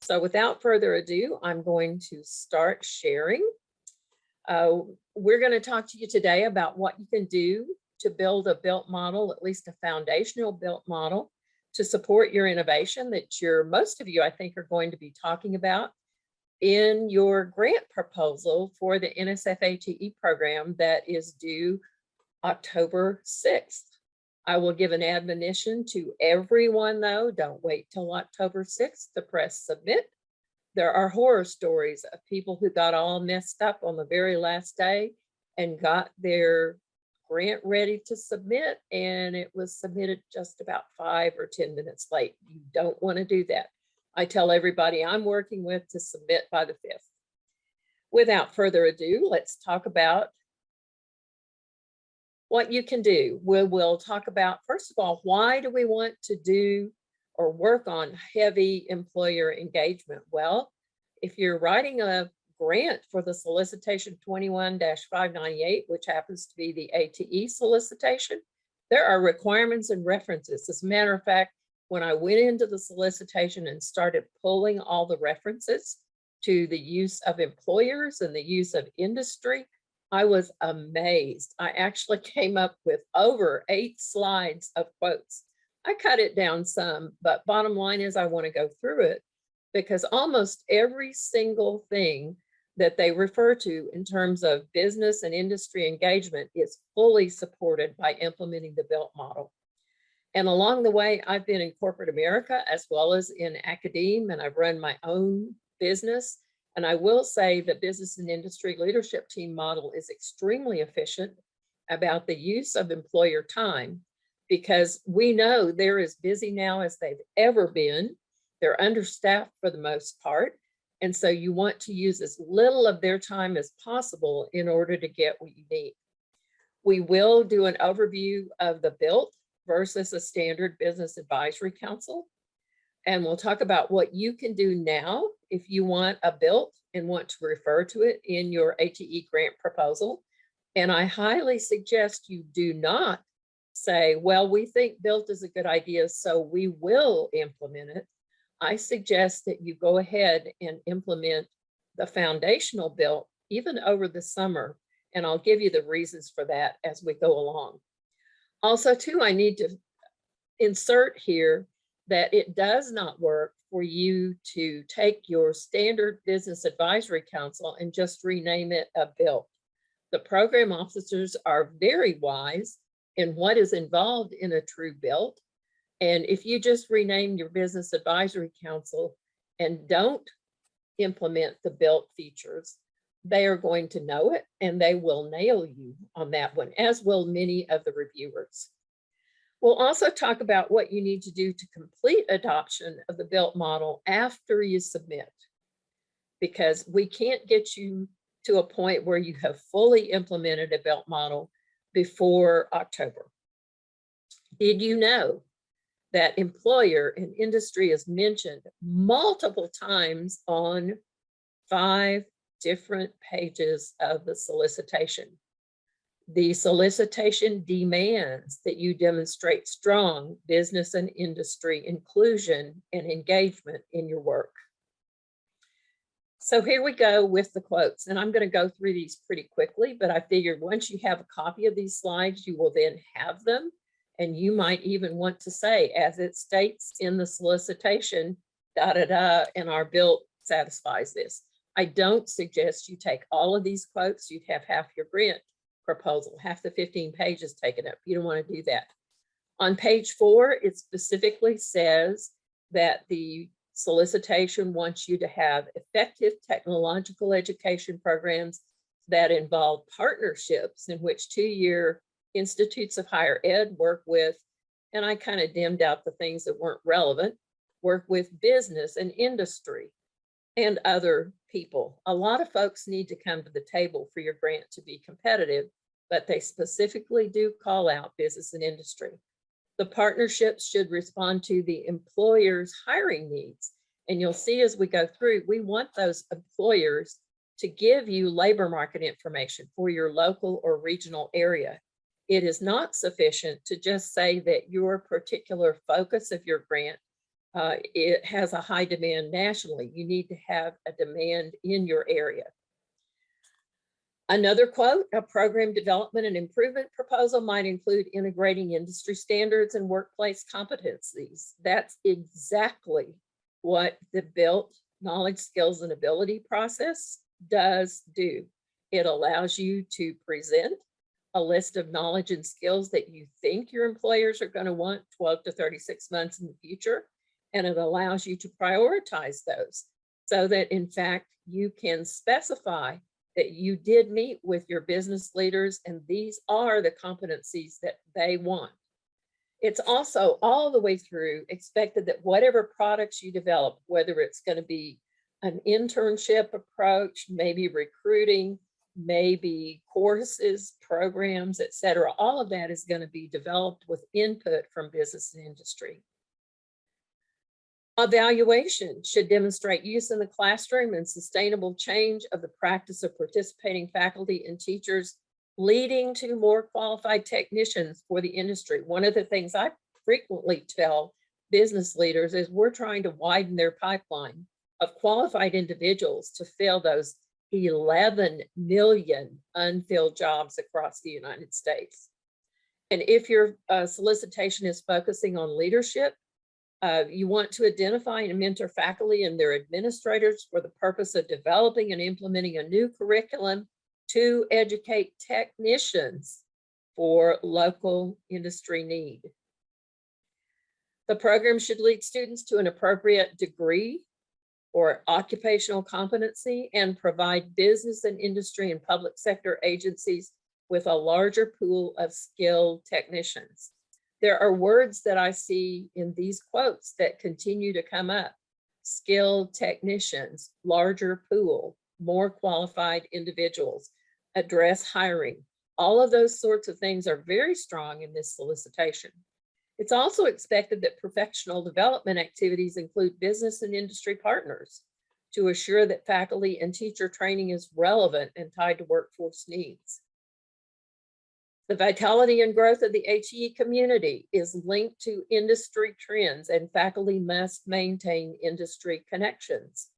So without further ado, I'm going to start sharing. We're going to talk to you today about what you can do to build a BILT model, at least a foundational BILT model, to support your innovation that most of you, I think, are going to be talking about in your grant proposal for the NSF-ATE program that is due October 6th. I will give an admonition to everyone, though, don't wait till October 6th to press submit. There are horror stories of people who got all messed up on the very last day and got their grant ready to submit, and it was submitted just about 5 or 10 minutes late. You don't want to do that. I tell everybody I'm working with to submit by the 5th. Without further ado, let's talk about what you can do. We'll talk about, first of all, why do we want to do or work on heavy employer engagement? Well, if you're writing a grant for the solicitation 21-598, which happens to be the ATE solicitation, there are requirements and references. As a matter of fact, when I went into the solicitation and started pulling all the references to the use of employers and the use of industry, I was amazed. I actually came up with over 8 slides of quotes. I cut it down some, but bottom line is I want to go through it because almost every single thing that they refer to in terms of business and industry engagement is fully supported by implementing the BILT model. And along the way, I've been in corporate America as well as in academia, and I've run my own business. And I will say the business and industry leadership team model is extremely efficient about the use of employer time, because we know they're as busy now as they've ever been. They're understaffed for the most part. And so you want to use as little of their time as possible in order to get what you need. We will do an overview of the BILT versus a standard business advisory council. And we'll talk about what you can do now if you want a BILT and want to refer to it in your ATE grant proposal. And I highly suggest you do not say, well, we think BILT is a good idea, so we will implement it. I suggest that you go ahead and implement the foundational BILT even over the summer. And I'll give you the reasons for that as we go along. Also, too, I need to insert here that it does not work for you to take your standard business advisory council and just rename it a BILT. The program officers are very wise in what is involved in a true BILT. And if you just rename your business advisory council and don't implement the BILT features, they are going to know it and they will nail you on that one, as will many of the reviewers. We'll also talk about what you need to do to complete adoption of the BILT model after you submit, because we can't get you to a point where you have fully implemented a BILT model before October. Did you know that employer and industry is mentioned multiple times on 5 different pages of the solicitation? The solicitation demands that you demonstrate strong business and industry inclusion and engagement in your work. So here we go with the quotes, and I'm going to go through these pretty quickly, but I figured once you have a copy of these slides, you will then have them, and you might even want to say, as it states in the solicitation, and our BILT satisfies this. I don't suggest you take all of these quotes. You'd have half your grant proposal, half the 15 pages taken up. You don't want to do that. On page 4, it specifically says that the solicitation wants you to have effective technological education programs that involve partnerships in which 2-year institutes of higher ed work with, and I kind of dimmed out the things that weren't relevant, work with business and industry and other people. A lot of folks need to come to the table for your grant to be competitive, but they specifically do call out business and industry. The partnerships should respond to the employer's hiring needs. And you'll see as we go through, we want those employers to give you labor market information for your local or regional area. It is not sufficient to just say that your particular focus of your grant it has a high demand nationally. You need to have a demand in your area. Another quote, a program development and improvement proposal might include integrating industry standards and workplace competencies. That's exactly what the BILT knowledge, skills, and ability process does do. It allows you to present a list of knowledge and skills that you think your employers are going to want 12 to 36 months in the future. And it allows you to prioritize those so that, in fact, you can specify that you did meet with your business leaders and these are the competencies that they want. It's also all the way through expected that whatever products you develop, whether it's going to be an internship approach, maybe recruiting, maybe courses, programs, etc., all of that is going to be developed with input from business and industry. Evaluation should demonstrate use in the classroom and sustainable change of the practice of participating faculty and teachers, leading to more qualified technicians for the industry. One of the things I frequently tell business leaders is we're trying to widen their pipeline of qualified individuals to fill those 11 million unfilled jobs across the United States. And if your solicitation is focusing on leadership, you want to identify and mentor faculty and their administrators for the purpose of developing and implementing a new curriculum to educate technicians for local industry need. The program should lead students to an appropriate degree or occupational competency and provide business and industry and public sector agencies with a larger pool of skilled technicians. There are words that I see in these quotes that continue to come up: skilled technicians, larger pool, more qualified individuals, address hiring. All of those sorts of things are very strong in this solicitation. It's also expected that professional development activities include business and industry partners to assure that faculty and teacher training is relevant and tied to workforce needs. The vitality and growth of the HE community is linked to industry trends, and faculty must maintain industry connections.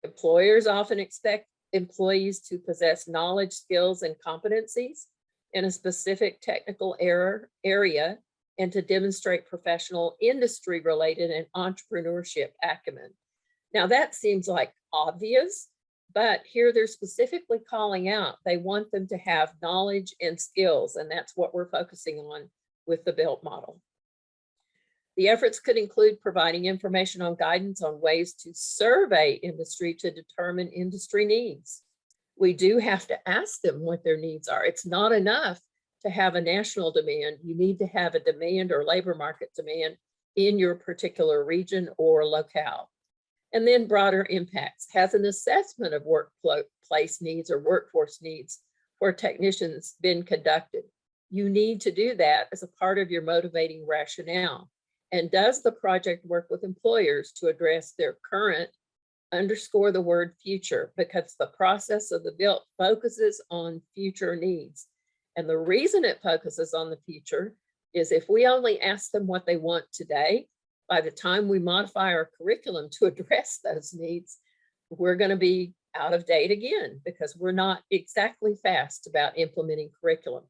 Employers often expect employees to possess knowledge, skills, and competencies in a specific technical area and to demonstrate professional industry-related and entrepreneurship acumen. Now that seems like obvious, but here they're specifically calling out they want them to have knowledge and skills, and that's what we're focusing on with the BILT model. The efforts could include providing information on guidance on ways to survey industry to determine industry needs. We do have to ask them what their needs are. It's not enough to have a national demand. You need to have a demand or labor market demand in your particular region or locale. And then broader impacts. Has an assessment of workplace needs or workforce needs for technicians been conducted? You need to do that as a part of your motivating rationale. And does the project work with employers to address their current, underscore the word future, because the process of the BILT focuses on future needs. And the reason it focuses on the future is if we only ask them what they want today, by the time we modify our curriculum to address those needs, we're going to be out of date again because we're not exactly fast about implementing curriculum.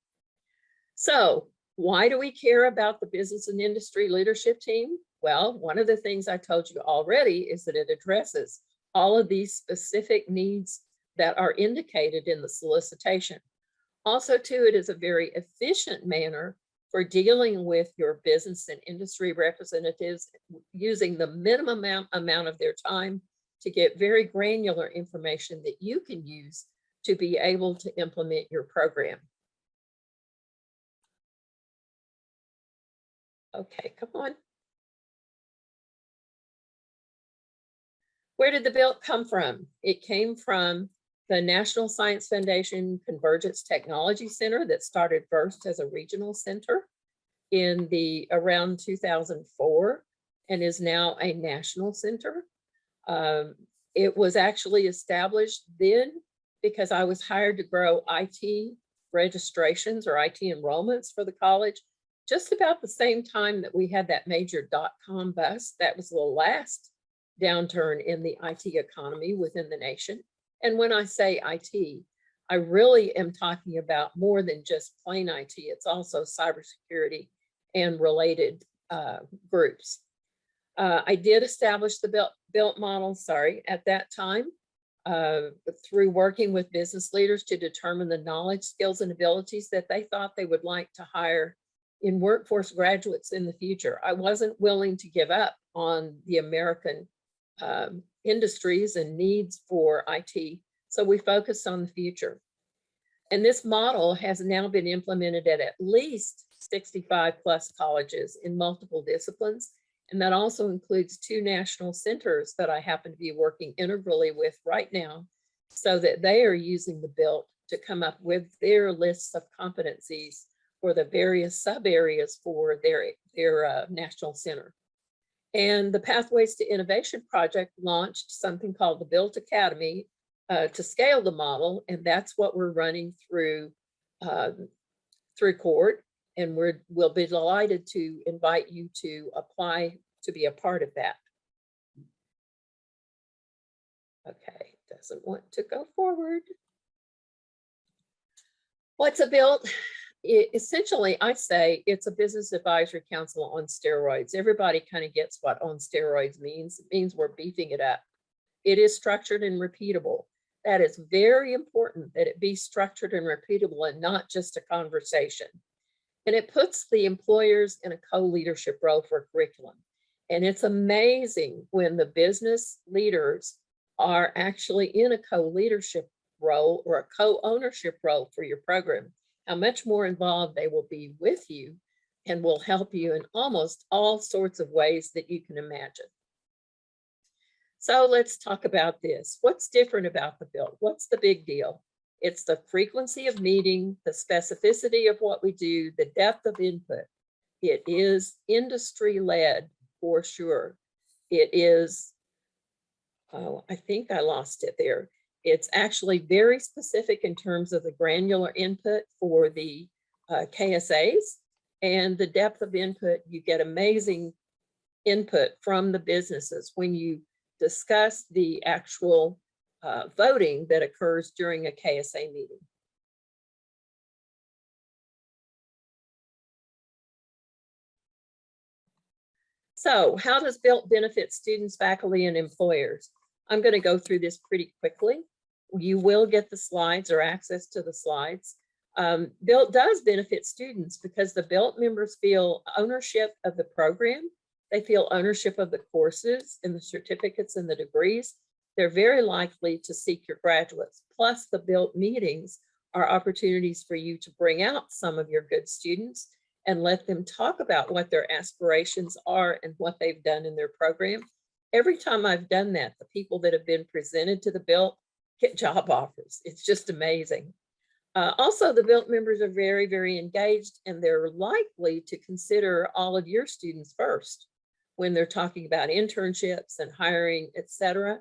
So why do we care about the business and industry leadership team? Well, one of the things I told you already is that it addresses all of these specific needs that are indicated in the solicitation. Also, too, it is a very efficient manner for dealing with your business and industry representatives, using the minimum amount of their time to get very granular information that you can use to be able to implement your program. Okay, come on. Where did the BILT come from? It came from the National Science Foundation Convergence Technology Center that started first as a regional center in around 2004 and is now a national center. It was actually established then because I was hired to grow IT registrations or IT enrollments for the college just about the same time that we had that major dot-com bust. That was the last downturn in the IT economy within the nation. And when I say IT, I really am talking about more than just plain IT. It's also cybersecurity and related groups. I did establish the BILT model, at that time, through working with business leaders to determine the knowledge, skills, and abilities that they thought they would like to hire in workforce graduates in the future. I wasn't willing to give up on the American industries and needs for IT, so we focused on the future. And this model has now been implemented at least 65 plus colleges in multiple disciplines. And that also includes 2 national centers that I happen to be working integrally with right now, so that they are using the BILT to come up with their lists of competencies for the various sub areas for their national center. And the Pathways to Innovation project launched something called the BILT Academy to scale the model, and that's what we're running through court. And we'll be delighted to invite you to apply to be a part of that. Okay, doesn't want to go forward. What's a BILT? Essentially, I say it's a business advisory council on steroids. Everybody kind of gets what on steroids means. It means we're beefing it up. It is structured and repeatable. That is very important, that it be structured and repeatable and not just a conversation. And it puts the employers in a co-leadership role for curriculum. And it's amazing when the business leaders are actually in a co-leadership role or a co-ownership role for your program, how much more involved they will be with you and will help you in almost all sorts of ways that you can imagine. So let's talk about this. What's different about the BILT? What's the big deal? It's the frequency of meeting, the specificity of what we do, the depth of input. It is industry-led for sure. It is, oh, I think I lost it there. It's actually very specific in terms of the granular input for the KSAs and the depth of input. You get amazing input from the businesses when you discuss the actual voting that occurs during a KSA meeting. So how does BILT benefit students, faculty, and employers? I'm going to go through this pretty quickly. You will get the slides or access to the slides. BILT does benefit students because the BILT members feel ownership of the program. They feel ownership of the courses and the certificates and the degrees. They're very likely to seek your graduates. Plus, the BILT meetings are opportunities for you to bring out some of your good students and let them talk about what their aspirations are and what they've done in their program. Every time I've done that, the people that have been presented to the BILT get job offers. It's just amazing. Also, the BILT members are very, very engaged, and they're likely to consider all of your students first when they're talking about internships and hiring, etc.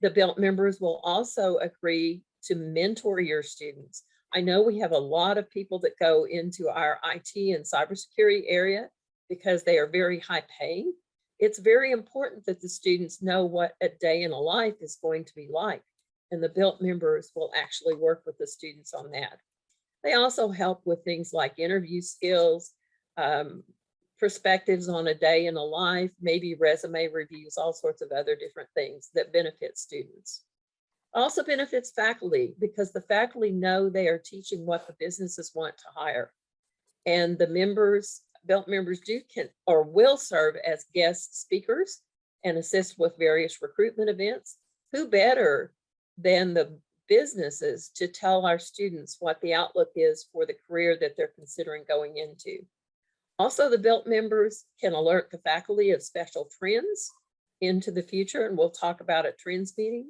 The BILT members will also agree to mentor your students. I know we have a lot of people that go into our IT and cybersecurity area because they are very high paying. It's very important that the students know what a day in a life is going to be like. And the BILT members will actually work with the students on that. They also help with things like interview skills, perspectives on a day in a life, maybe resume reviews, all sorts of other different things that benefit students. Also benefits faculty because the faculty know they are teaching what the businesses want to hire. And the members, BILT members will serve as guest speakers and assist with various recruitment events. Who better than the businesses to tell our students what the outlook is for the career that they're considering going into? Also, the BILT members can alert the faculty of special trends into the future, and we'll talk about a trends meeting.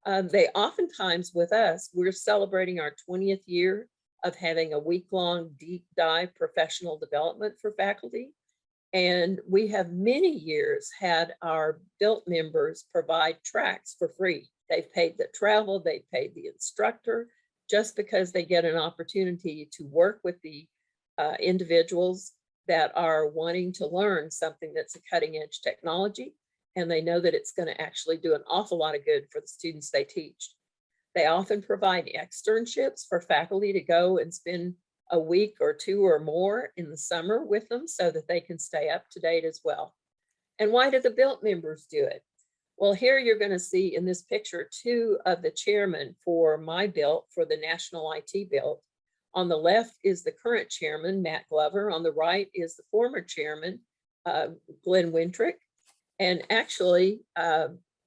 They oftentimes with us, we're celebrating our 20th year of having a week-long deep dive professional development for faculty. And we have many years had our BILT members provide tracks for free. They've paid the travel, they've paid the instructor, just because they get an opportunity to work with the individuals that are wanting to learn something that's a cutting edge technology, and they know that it's going to actually do an awful lot of good for the students they teach. They often provide externships for faculty to go and spend a week or two or more in the summer with them so that they can stay up to date as well. And why do the BILT members do it? Well, here you're going to see in this picture two of the chairmen for my BILT, for the National IT BILT. On the left is the current chairman, Matt Glover. On the right is the former chairman, Glenn Wintrick. And actually,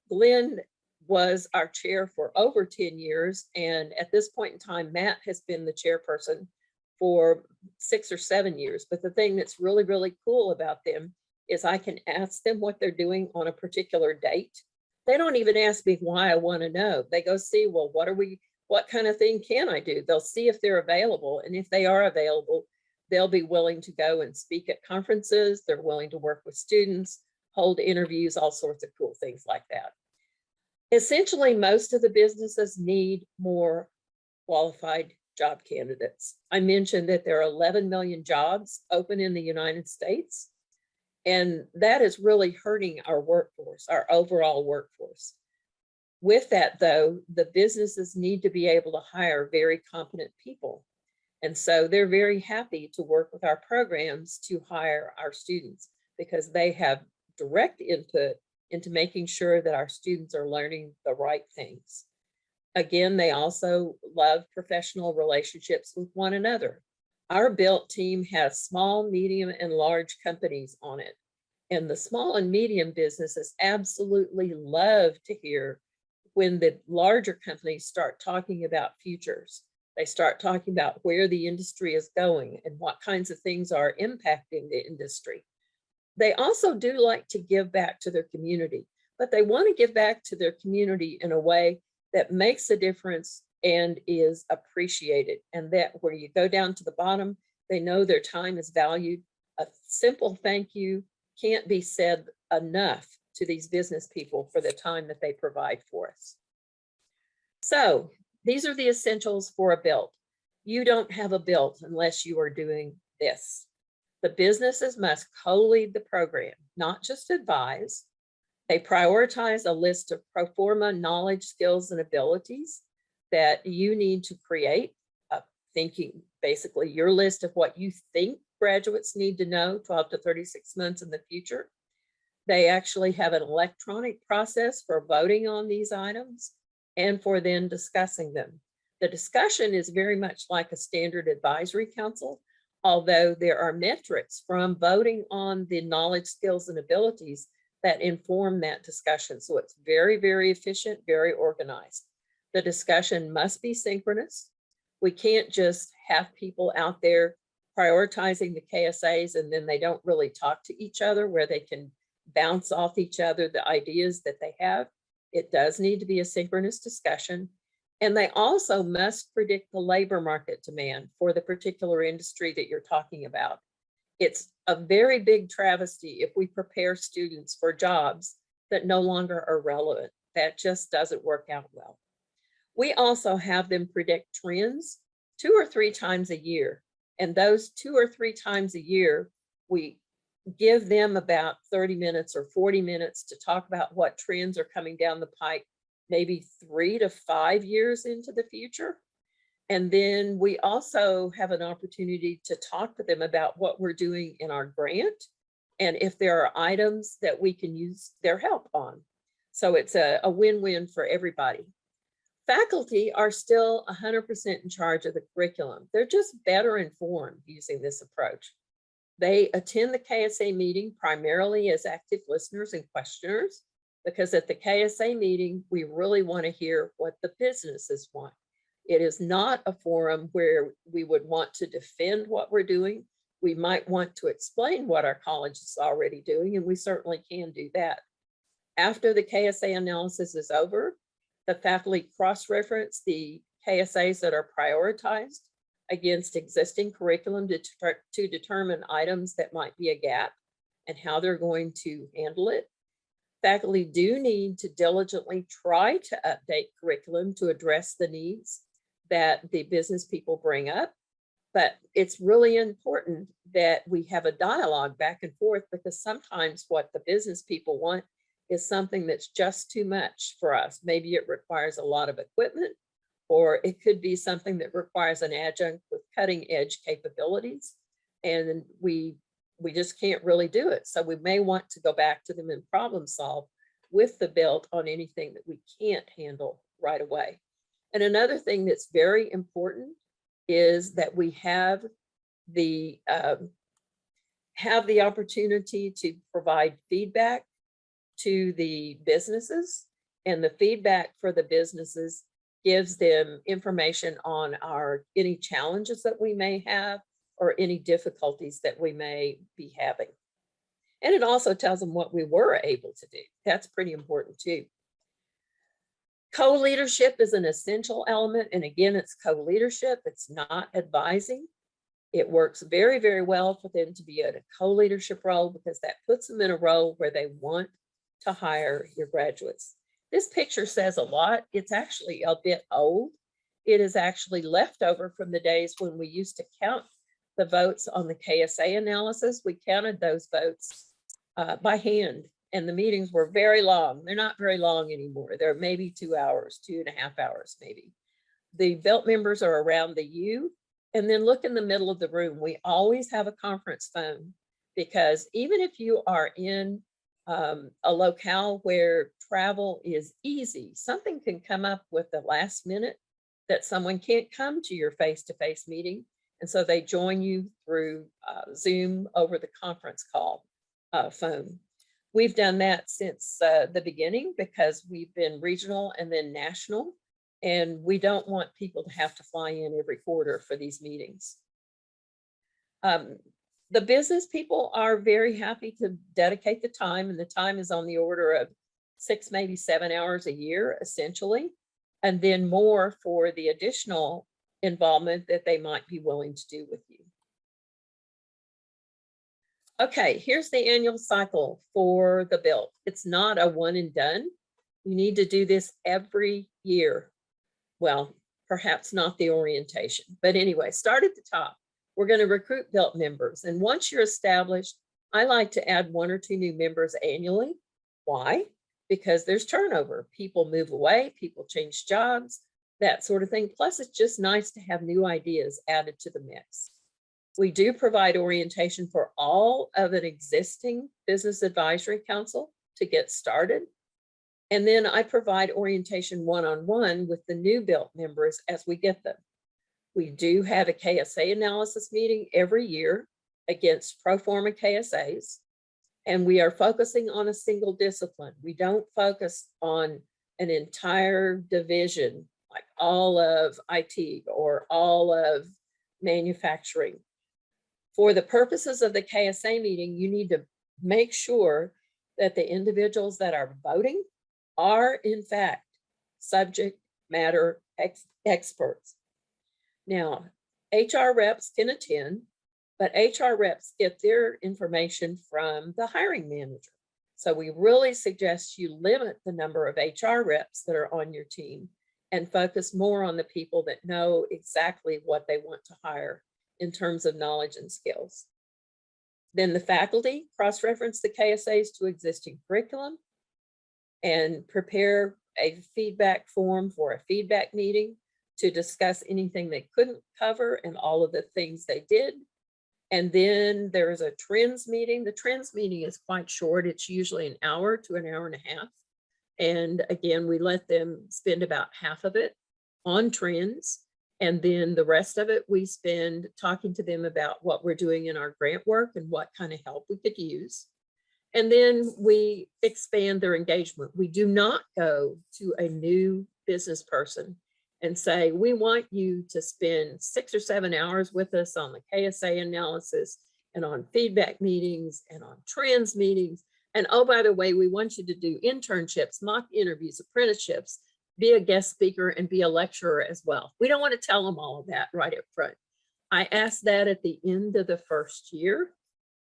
Glenn was our chair for over 10 years. And at this point in time, Matt has been the chairperson for 6 or 7 years. But the thing that's really, really cool about them is I can ask them what they're doing on a particular date. They don't even ask me why I want to know. They go see, well, what kind of thing can I do? They'll see if they're available. And if they are available, they'll be willing to go and speak at conferences. They're willing to work with students, hold interviews, all sorts of cool things like that. Essentially, most of the businesses need more qualified job candidates. I mentioned that there are 11 million jobs open in the United States. And that is really hurting our workforce, our overall workforce. With that, though, the businesses need to be able to hire very competent people. And so they're very happy to work with our programs to hire our students because they have direct input into making sure that our students are learning the right things. Again, they also love professional relationships with one another. Our BILT team has small, medium, and large companies on it. And the small and medium businesses absolutely love to hear when the larger companies start talking about futures. They start talking about where the industry is going and what kinds of things are impacting the industry. They also do like to give back to their community, but they want to give back to their community in a way that makes a difference and is appreciated. And that where you go down to the bottom, they know their time is valued. A simple thank you can't be said enough to these business people for the time that they provide for us. So these are the essentials for a BILT. You don't have a BILT unless you are doing this. The businesses must co-lead the program, not just advise. They prioritize a list of pro forma knowledge, skills, and abilities that you need to create, thinking basically your list of what you think graduates need to know 12 to 36 months in the future. They actually have an electronic process for voting on these items and for then discussing them. The discussion is very much like a standard advisory council, although there are metrics from voting on the knowledge, skills, and abilities that inform that discussion. So it's very, very efficient, very organized. The discussion must be synchronous. We can't just have people out there prioritizing the KSAs and then they don't really talk to each other where they can bounce off each other the ideas that they have. It does need to be a synchronous discussion. And they also must predict the labor market demand for the particular industry that you're talking about. It's a very big travesty if we prepare students for jobs that no longer are relevant. That just doesn't work out well. We also have them predict trends 2 or 3 times a year. And those 2 or 3 times a year, we give them about 30 minutes or 40 minutes to talk about what trends are coming down the pike, maybe 3 to 5 years into the future. And then we also have an opportunity to talk to them about what we're doing in our grant and if there are items that we can use their help on. So it's a win-win for everybody. Faculty are still 100% in charge of the curriculum. They're just better informed using this approach. They attend the KSA meeting primarily as active listeners and questioners, because at the KSA meeting, we really want to hear what the businesses want. It is not a forum where we would want to defend what we're doing. We might want to explain what our college is already doing, and we certainly can do that. After the KSA analysis is over, the faculty cross-reference the KSAs that are prioritized against existing curriculum to determine items that might be a gap and how they're going to handle it. Faculty do need to diligently try to update curriculum to address the needs that the business people bring up. But it's really important that we have a dialogue back and forth, because sometimes what the business people want is something that's just too much for us. Maybe it requires a lot of equipment, or it could be something that requires an adjunct with cutting edge capabilities. And we just can't really do it. So we may want to go back to them and problem solve with the BILT on anything that we can't handle right away. And another thing that's very important is that we have the opportunity to provide feedback to the businesses, and the feedback for the businesses gives them information on any challenges that we may have or any difficulties that we may be having. And it also tells them what we were able to do. That's pretty important too. Co-leadership is an essential element. And again, it's co-leadership. It's not advising. It works very, very well for them to be in a co-leadership role, because that puts them in a role where they want to hire your graduates. This picture says a lot. It's actually a bit old. It is actually leftover from the days when we used to count the votes on the KSA analysis. We counted those votes by hand, and the meetings were very long. They're not very long anymore. They're maybe 2 hours, 2.5 hours, maybe. The BILT members are around the U, and then look in the middle of the room. We always have a conference phone, because even if you are in a locale where travel is easy, something can come up with the last minute that someone can't come to your face-to-face meeting. And so they join you through Zoom over the conference call phone. We've done that since the beginning, because we've been regional and then national, and we don't want people to have to fly in every quarter for these meetings. The business people are very happy to dedicate the time, and the time is on the order of 6, maybe 7 hours a year, essentially, and then more for the additional involvement that they might be willing to do with you. Okay, here's the annual cycle for the BILT. It's not a one and done. You need to do this every year. Well, perhaps not the orientation, but anyway, start at the top. We're going to recruit BILT members. And once you're established, I like to add 1 or 2 new members annually. Why? Because there's turnover. People move away, people change jobs, that sort of thing. Plus, it's just nice to have new ideas added to the mix. We do provide orientation for all of an existing business advisory council to get started. And then I provide orientation one-on-one with the new BILT members as we get them. We do have a KSA analysis meeting every year against pro forma KSAs, and we are focusing on a single discipline. We don't focus on an entire division, like all of IT or all of manufacturing. For the purposes of the KSA meeting, you need to make sure that the individuals that are voting are in fact subject matter experts. Now, HR reps can attend, but HR reps get their information from the hiring manager. So we really suggest you limit the number of HR reps that are on your team and focus more on the people that know exactly what they want to hire in terms of knowledge and skills. Then the faculty cross-reference the KSAs to existing curriculum and prepare a feedback form for a feedback meeting to discuss anything they couldn't cover and all of the things they did. And then there is a trends meeting. The trends meeting is quite short. It's usually an hour to an hour and a half. And again, we let them spend about half of it on trends. And then the rest of it, we spend talking to them about what we're doing in our grant work and what kind of help we could use. And then we expand their engagement. We do not go to a new business person and say, we want you to spend 6 or 7 hours with us on the KSA analysis and on feedback meetings and on trends meetings. And oh, by the way, we want you to do internships, mock interviews, apprenticeships, be a guest speaker, and be a lecturer as well. We don't want to tell them all of that right up front. I ask that at the end of the first year.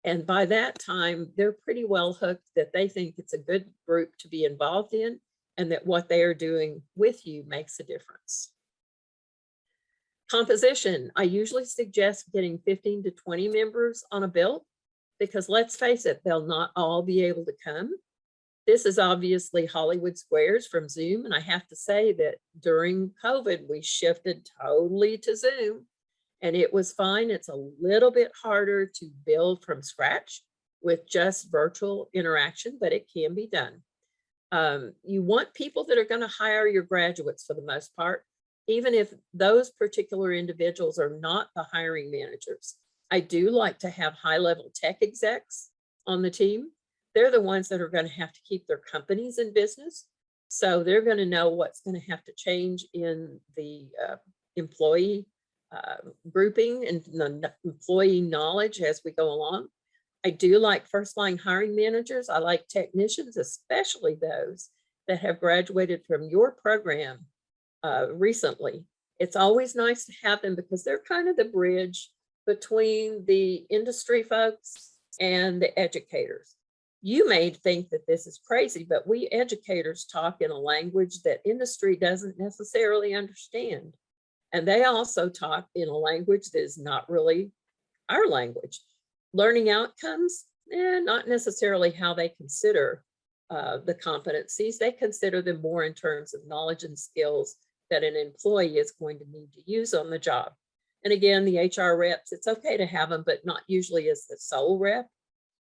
And by that time, they're pretty well hooked that they think it's a good group to be involved in and that what they are doing with you makes a difference. Composition, I usually suggest getting 15 to 20 members on a BILT because let's face it, they'll not all be able to come. This is obviously Hollywood Squares from Zoom. And I have to say that during COVID, we shifted totally to Zoom and it was fine. It's a little bit harder to build from scratch with just virtual interaction, but it can be done. You want people that are going to hire your graduates for the most part, even if those particular individuals are not the hiring managers. I do like to have high-level tech execs on the team. They're the ones that are going to have to keep their companies in business. So they're going to know what's going to have to change in the employee grouping and the employee knowledge as we go along. I do like first-line hiring managers. I like technicians, especially those that have graduated from your program recently. It's always nice to have them because they're kind of the bridge between the industry folks and the educators. You may think that this is crazy, but we educators talk in a language that industry doesn't necessarily understand. And they also talk in a language that is not really our language. Learning outcomes, not necessarily how they consider the competencies. They consider them more in terms of knowledge and skills that an employee is going to need to use on the job. And again, the HR reps, it's okay to have them, but not usually as the sole rep.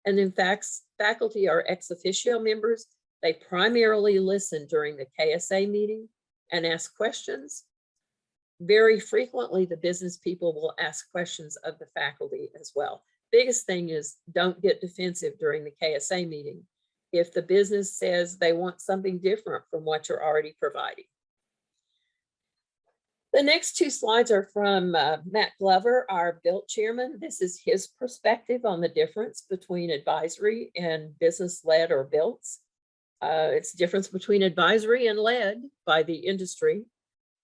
And in fact, faculty are ex officio members. They primarily listen during the KSA meeting and ask questions. Very frequently, the business people will ask questions of the faculty as well. Biggest thing is don't get defensive during the KSA meeting if the business says they want something different from what you're already providing. The next two slides are from Matt Glover, our BILT chairman. This is his perspective on the difference between advisory and business-led or BILTs. It's the difference between advisory and led by the industry.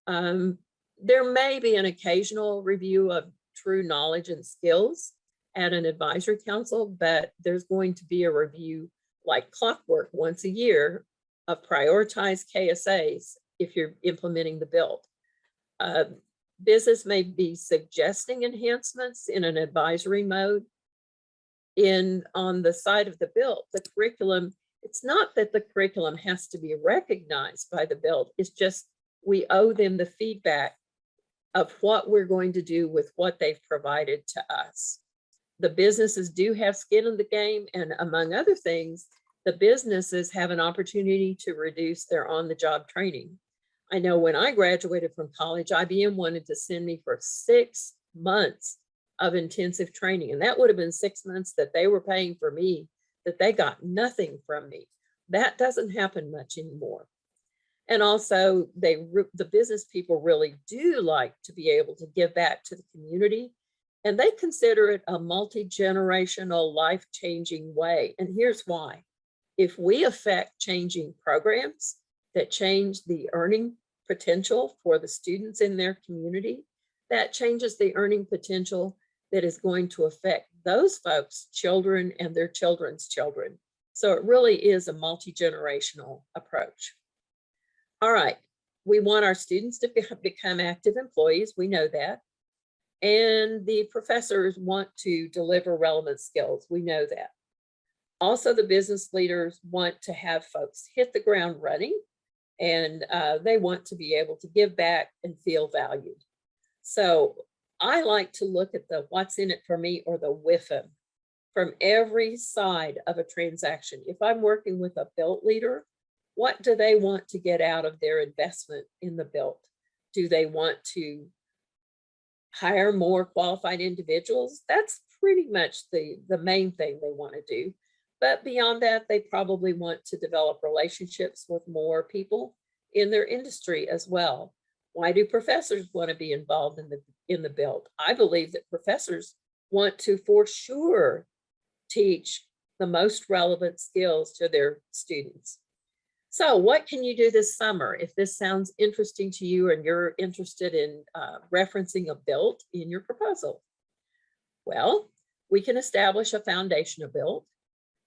There may be an occasional review of true knowledge and skills at an advisory council, but there's going to be a review like clockwork once a year of prioritized KSAs if you're implementing the BILT. Business may be suggesting enhancements in an advisory mode. On the side of the BILT, the curriculum, it's not that the curriculum has to be recognized by the BILT, it's just we owe them the feedback of what we're going to do with what they've provided to us. The businesses do have skin in the game, and among other things, the businesses have an opportunity to reduce their on-the-job training. I know when I graduated from college, IBM wanted to send me for 6 months of intensive training, and that would have been 6 months that they were paying for me, that they got nothing from me. That doesn't happen much anymore. And also, the business people really do like to be able to give back to the community, and they consider it a multi-generational, life-changing way. And here's why. If we affect changing programs that change the earning potential for the students in their community, that changes the earning potential that is going to affect those folks' children and their children's children. So it really is a multi-generational approach. All right, we want our students to become active employees, we know that. And the professors want to deliver relevant skills, we know that. Also, the business leaders want to have folks hit the ground running, and they want to be able to give back and feel valued. So I like to look at the what's in it for me, or the WIFM, from every side of a transaction. If I'm working with a BILT leader, what do they want to get out of their investment in the BILT? Do they want to hire more qualified individuals? That's pretty much the main thing they want to do. But beyond that, they probably want to develop relationships with more people in their industry as well. Why do professors want to be involved in the BILT? I believe that professors want to, for sure, teach the most relevant skills to their students. So what can you do this summer? If this sounds interesting to you and you're interested in referencing a BILT in your proposal, well, we can establish a foundation of BILT,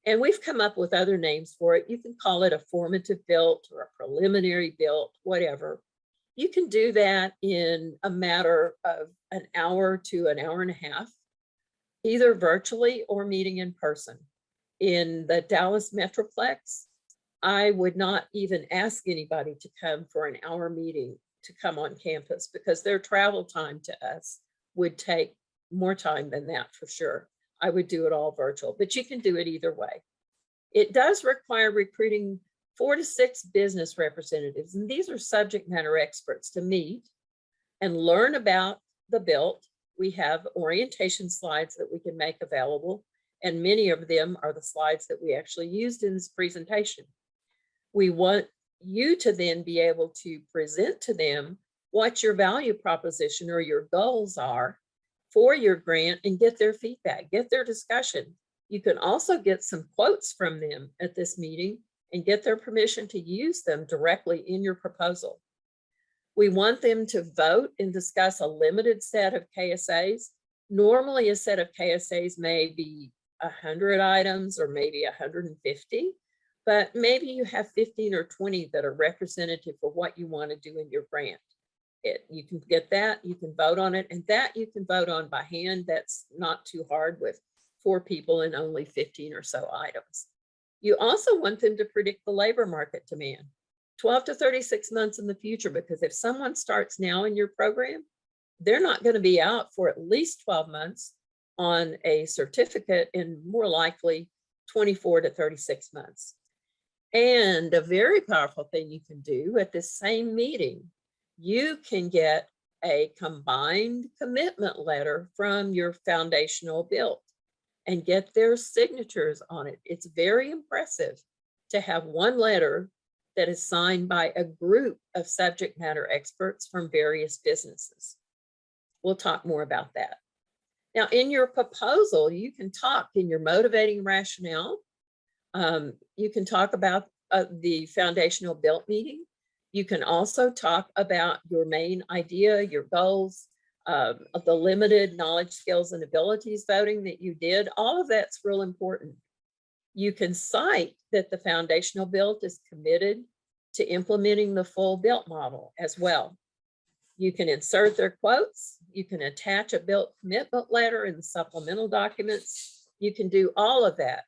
and we've come up with other names for it. You can call it a formative BILT or a preliminary BILT, whatever. You can do that in a matter of an hour to an hour and a half, either virtually or meeting in person. In the Dallas Metroplex, I would not even ask anybody to come for an hour meeting to come on campus, because their travel time to us would take more time than that for sure. I would do it all virtual, but you can do it either way. It does require recruiting 4 to 6 business representatives, and these are subject matter experts, to meet and learn about the BILT. We have orientation slides that we can make available, and many of them are the slides that we actually used in this presentation. We want you to then be able to present to them what your value proposition or your goals are for your grant and get their feedback, get their discussion. You can also get some quotes from them at this meeting and get their permission to use them directly in your proposal. We want them to vote and discuss a limited set of KSAs. Normally, a set of KSAs may be 100 items or maybe 150, but maybe you have 15 or 20 that are representative for what you want to do in your grant. You can get that, you can vote on it, and that you can vote on by hand. That's not too hard with 4 people and only 15 or so items. You also want them to predict the labor market demand 12 to 36 months in the future, because if someone starts now in your program, they're not going to be out for at least 12 months on a certificate, and more likely 24 to 36 months. And a very powerful thing you can do at this same meeting, you can get a combined commitment letter from your foundational BILT and get their signatures on it. It's very impressive to have one letter that is signed by a group of subject matter experts from various businesses. We'll talk more about that. Now, in your proposal, you can talk in your motivating rationale. You can talk about the foundational BILT meeting. You can also talk about your main idea, your goals, of the limited knowledge, skills, and abilities voting that you did. All of that's real important. You can cite that the foundational BILT is committed to implementing the full BILT model as well. You can insert their quotes. You can attach a BILT commitment letter in the supplemental documents. You can do all of that.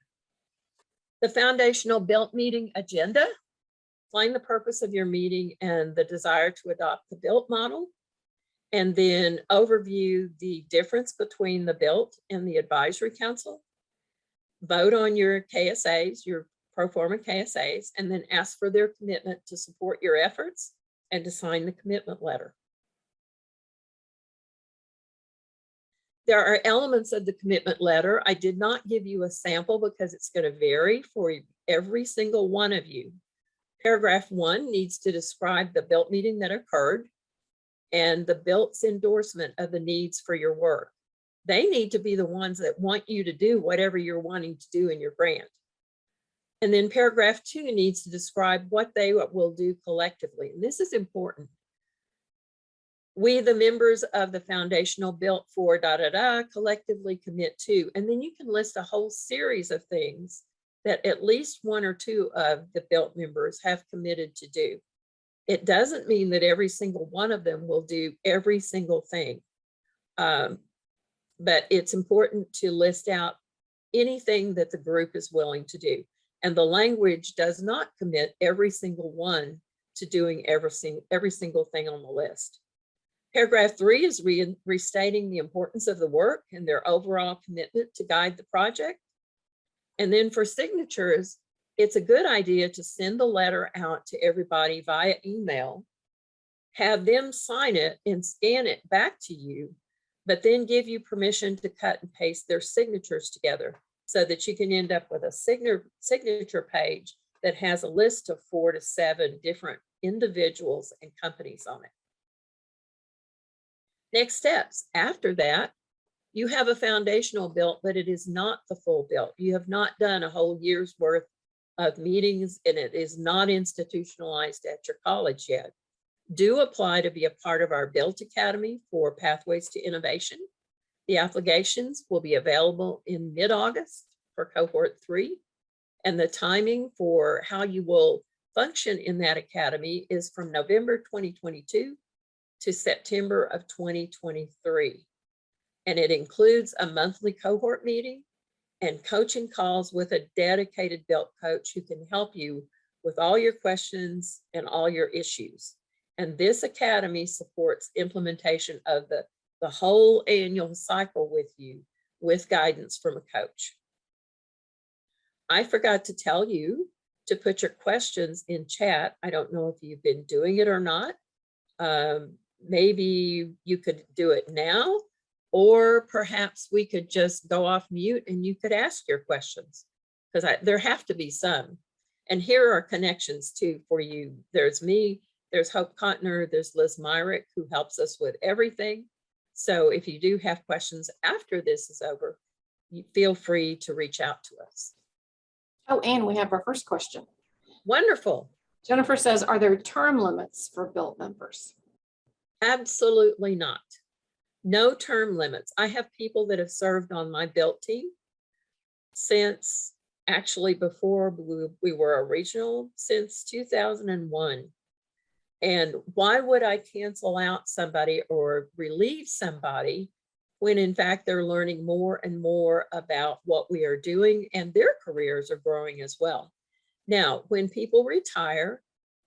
The foundational BILT meeting agenda, explain the purpose of your meeting and the desire to adopt the BILT model, and then overview the difference between the BILT and the advisory council. Vote on your KSAs, your pro forma KSAs, and then ask for their commitment to support your efforts and to sign the commitment letter. There are elements of the commitment letter. I did not give you a sample because it's going to vary for every single one of you. Paragraph 1 needs to describe the BILT meeting that occurred and the BILT's endorsement of the needs for your work. They need to be the ones that want you to do whatever you're wanting to do in your grant. And then paragraph 2 needs to describe what they will do collectively. And this is important. We, the members of the foundational BILT for collectively commit to, and then you can list a whole series of things that at least 1 or 2 of the BILT members have committed to do. It doesn't mean that every single one of them will do every single thing. But it's important to list out anything that the group is willing to do. And the language does not commit every single one to doing every single thing on the list. Paragraph 3 is restating the importance of the work and their overall commitment to guide the project. And then for signatures, it's a good idea to send the letter out to everybody via email, have them sign it and scan it back to you, but then give you permission to cut and paste their signatures together so that you can end up with a signature page that has a list of 4 to 7 different individuals and companies on it. Next steps. After that, you have a foundational BILT, but it is not the full BILT. You have not done a whole year's worth of meetings, and it is not institutionalized at your college yet. Do apply to be a part of our BILT Academy for Pathways to Innovation. The applications will be available in mid-August for cohort 3, and the timing for how you will function in that academy is from November 2022 to September of 2023. And it includes a monthly cohort meeting and coaching calls with a dedicated BILT coach who can help you with all your questions and all your issues. And this academy supports implementation of the whole annual cycle with you, with guidance from a coach. I forgot to tell you to put your questions in chat. I don't know if you've been doing it or not. Maybe you could do it now, or perhaps we could just go off mute and you could ask your questions, because there have to be some. And here are connections too for you. There's me, there's Hope Contner, there's Liz Myrick, who helps us with everything. So if you do have questions after this is over, you feel free to reach out to us. Oh, and we have our first question. Wonderful. Jennifer says, are there term limits for BILT members? Absolutely not. No term limits. I have people that have served on my BILT team since, actually before we were a regional, since 2001. And why would I cancel out somebody or relieve somebody when in fact they're learning more and more about what we are doing, and their careers are growing as well. Now, when people retire,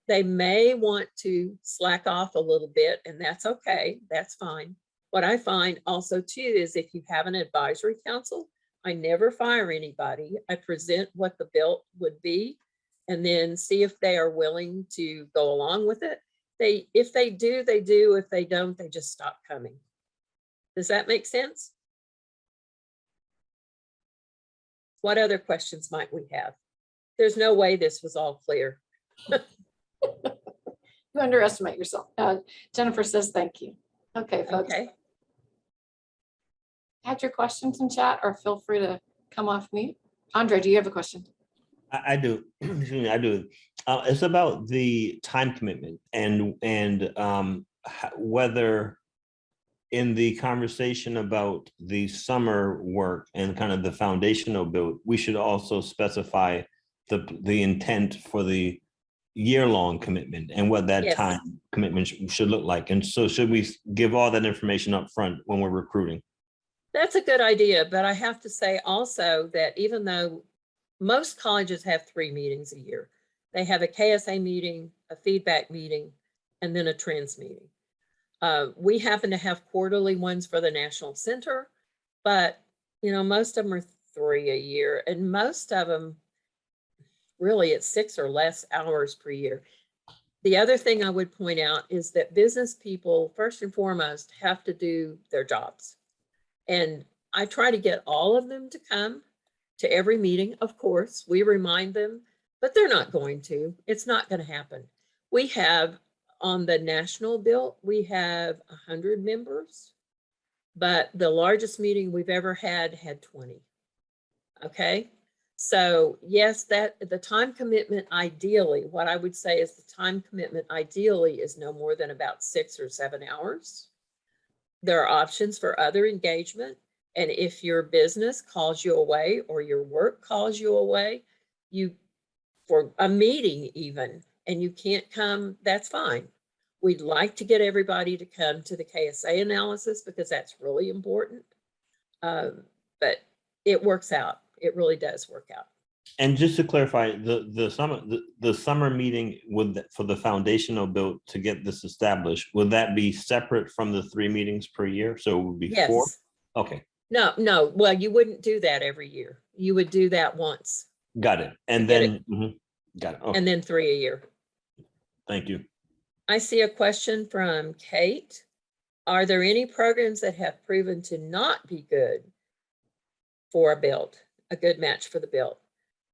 they may want to slack off a little bit, and that's okay, that's fine. What I find also too is if you have an advisory council, I never fire anybody. I present what the BILT would be and then see if they are willing to go along with it. If they do, they do. If they don't, they just stop coming. Does that make sense? What other questions might we have? There's no way this was all clear. You underestimate yourself. Jennifer says, thank you. Okay, folks. Okay. Add your questions in chat or feel free to come off mute. Andre, do you have a question? I do. Excuse me, I do. It's about the time commitment and whether in the conversation about the summer work and kind of the foundational build, we should also specify the intent for the year-long commitment and what that time commitment should look like. And so should we give all that information up front when we're recruiting? That's a good idea, but I have to say also that even though most colleges have 3 meetings a year, they have a KSA meeting, a feedback meeting, and then a trends meeting. We happen to have quarterly ones for the National Center, but you know, most of them are 3 a year, and most of them really it's 6 or less hours per year. The other thing I would point out is that business people, first and foremost, have to do their jobs. And I try to get all of them to come to every meeting. Of course, we remind them, but they're not going to. It's not going to happen. We have on the national BILT, we have 100 members, but the largest meeting we've ever had 20. Okay. So yes, that the time commitment ideally, what I would say is the time commitment ideally is no more than about 6 or 7 hours. There are options for other engagement. And if your business calls you away or your work calls you away, for a meeting even, and you can't come, that's fine. We'd like to get everybody to come to the KSA analysis because that's really important. But it works out. It really does work out. And just to clarify, the summer meeting for the foundational BILT to get this established, would that be separate from the 3 meetings per year? So it would be 4? Okay. No. Well, you wouldn't do that every year. You would do that once. Got it. And then got it. Okay. And then 3 a year. Thank you. I see a question from Kate. Are there any programs that have proven to not be good for a BILT, a good match for the BILT?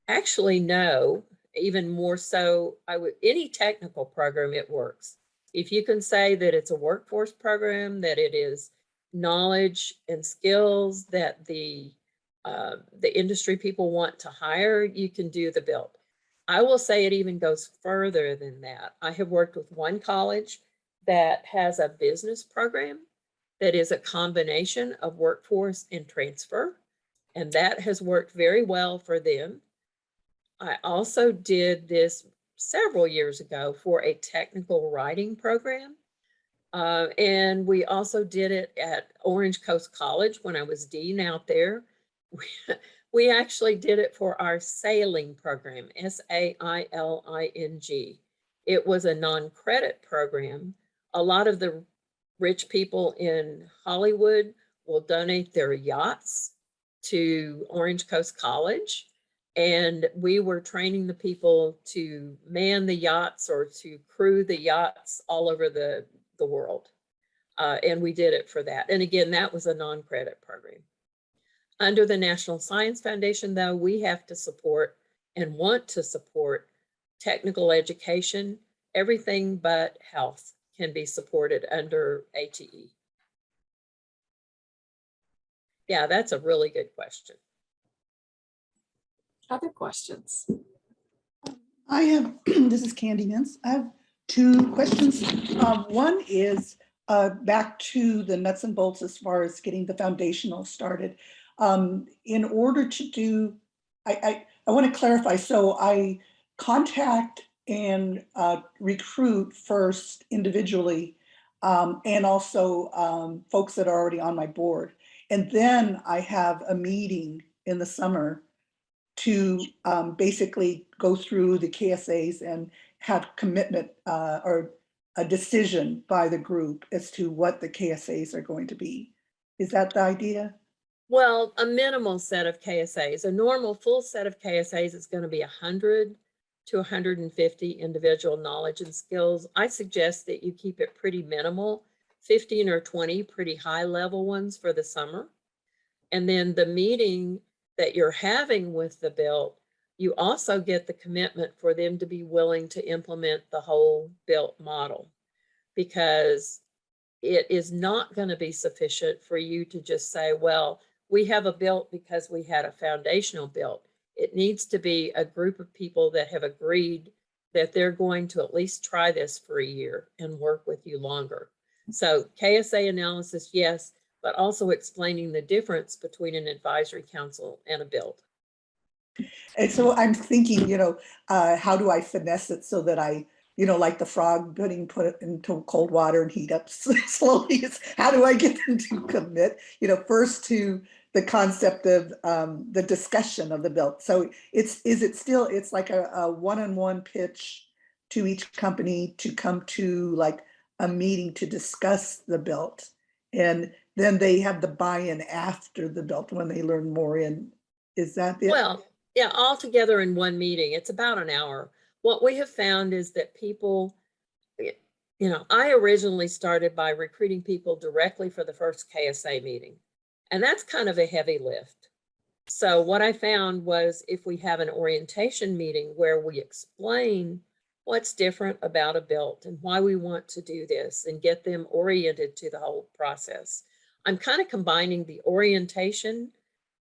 Actually, no. Even more so, any technical program, it works. If you can say that it's a workforce program, that it is knowledge and skills that the industry people want to hire, you can do the BILT. I will say it even goes further than that. I have worked with one college that has a business program that is a combination of workforce and transfer, and that has worked very well for them. I also did this several years ago for a technical writing program. And we also did it at Orange Coast College when I was dean out there. We actually did it for our sailing program, SAILING. It was a non-credit program. A lot of the rich people in Hollywood will donate their yachts to Orange Coast College. And we were training the people to man the yachts or to crew the yachts all over the world. And we did it for that. And again, that was a non-credit program. Under the National Science Foundation, though, we have to support and want to support technical education. Everything but health can be supported under ATE. Yeah, that's a really good question. Other questions? I have, this is Candy Mintz. I have two questions. One is back to the nuts and bolts as far as getting the foundational started. In order to do, I want to clarify. So I contact and recruit first individually, and also folks that are already on my board. And then I have a meeting in the summer to basically go through the KSAs and have commitment or a decision by the group as to what the KSAs are going to be. Is that the idea? Well, a minimal set of KSAs. A normal full set of KSAs is going to be 100 to 150 individual knowledge and skills. I suggest that you keep it pretty minimal, 15 or 20 pretty high level ones for the summer. And then the meeting that you're having with the BILT, you also get the commitment for them to be willing to implement the whole BILT model, because it is not going to be sufficient for you to just say, well, we have a BILT because we had a foundational BILT. It needs to be a group of people that have agreed that they're going to at least try this for a year and work with you longer. So KSA analysis, yes, but also explaining the difference between an advisory council and a BILT. And so I'm thinking, how do I finesse it so that I, like the frog pudding, put it into cold water and heat up slowly. How do I get them to commit, first to the concept of the discussion of the BILT. So is it still, it's like a one-on-one pitch to each company to come to like a meeting to discuss the BILT, and then they have the buy-in after the BILT when they learn more in, is that it? Well, yeah, all together in one meeting. It's about an hour. What we have found is that people, I originally started by recruiting people directly for the first KSA meeting, and that's kind of a heavy lift. So what I found was if we have an orientation meeting where we explain what's different about a BILT and why we want to do this and get them oriented to the whole process. I'm kind of combining the orientation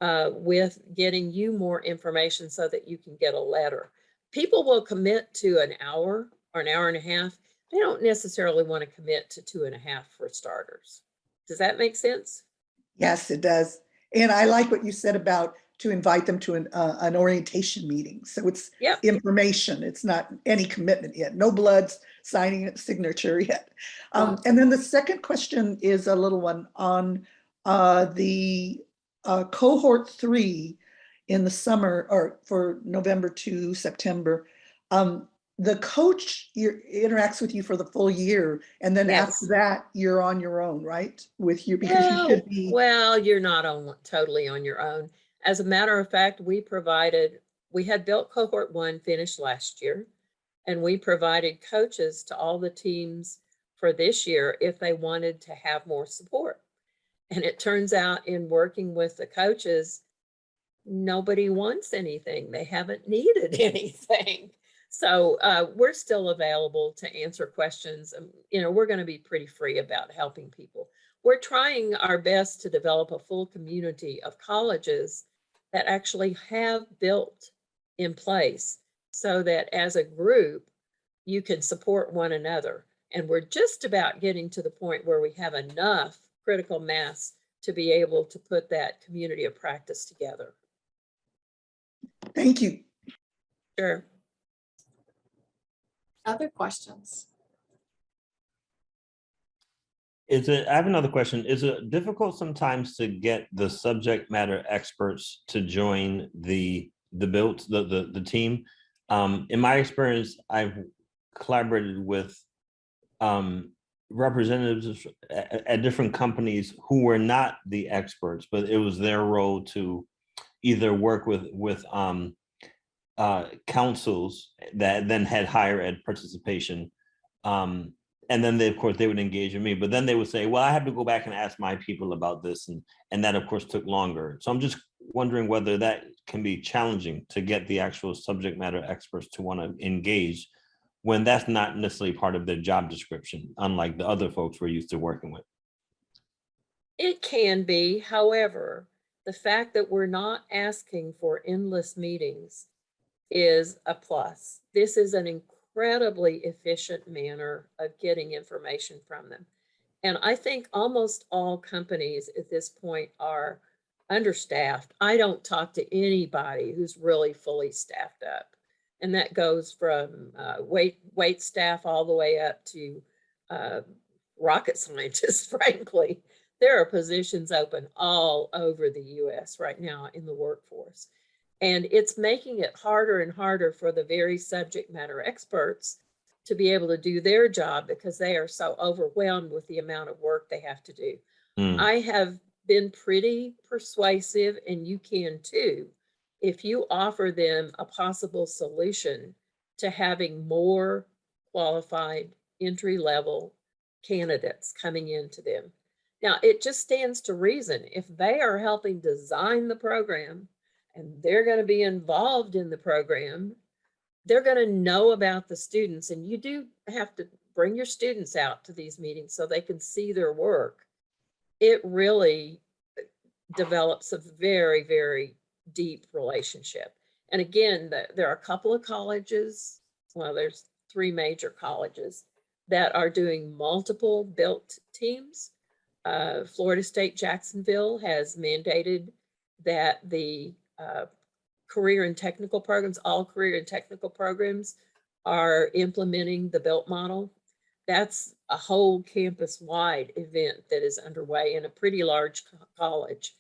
with getting you more information so that you can get a letter. People will commit to an hour or an hour and a half. They don't necessarily want to commit to 2.5 for starters. Does that make sense? Yes, it does. And I like what you said about to invite them to an orientation meeting. So it's information. It's not any commitment yet. No blood's signing a signature yet. And then the second question is a little one on the cohort 3 in the summer, or for November to September. The coach interacts with you for the full year, and then after that you're on your own, right? With you, because you should be. Well, you're not totally on your own. As a matter of fact, we had BILT cohort 1 finished last year, and we provided coaches to all the teams for this year if they wanted to have more support. And it turns out in working with the coaches, nobody wants anything. They haven't needed anything. So we're still available to answer questions. We're going to be pretty free about helping people. We're trying our best to develop a full community of colleges that actually have BILT in place so that as a group, you can support one another. And we're just about getting to the point where we have enough critical mass to be able to put that community of practice together. Thank you. Sure. Other questions? I have another question. Is it difficult sometimes to get the subject matter experts to join the BILT, the team? In my experience, I've collaborated with representatives at different companies who were not the experts, but it was their role to either work with councils that then had higher ed participation. And then they, of course, they would engage with me, but then they would say, well, I have to go back and ask my people about this. And that, of course, took longer. So I'm just wondering whether that can be challenging to get the actual subject matter experts to want to engage when that's not necessarily part of their job description, unlike the other folks we're used to working with. It can be, however, the fact that we're not asking for endless meetings is a plus. This is an incredibly efficient manner of getting information from them. And I think almost all companies at this point are understaffed. I don't talk to anybody who's really fully staffed up. And that goes from wait staff all the way up to rocket scientists, frankly. There are positions open all over the US right now in the workforce. And it's making it harder and harder for the very subject matter experts to be able to do their job because they are so overwhelmed with the amount of work they have to do. I have been pretty persuasive, and you can too, if you offer them a possible solution to having more qualified entry-level candidates coming into them. Now, it just stands to reason if they are helping design the program and they're going to be involved in the program, they're going to know about the students. And you do have to bring your students out to these meetings so they can see their work. It really develops a very, very deep relationship. And again, there are a couple of colleges, well, there's 3 major colleges that are doing multiple BILT teams. Florida State Jacksonville has mandated that the career and technical programs, all career and technical programs are implementing the BILT model. That's a whole campus-wide event that is underway in a pretty large college.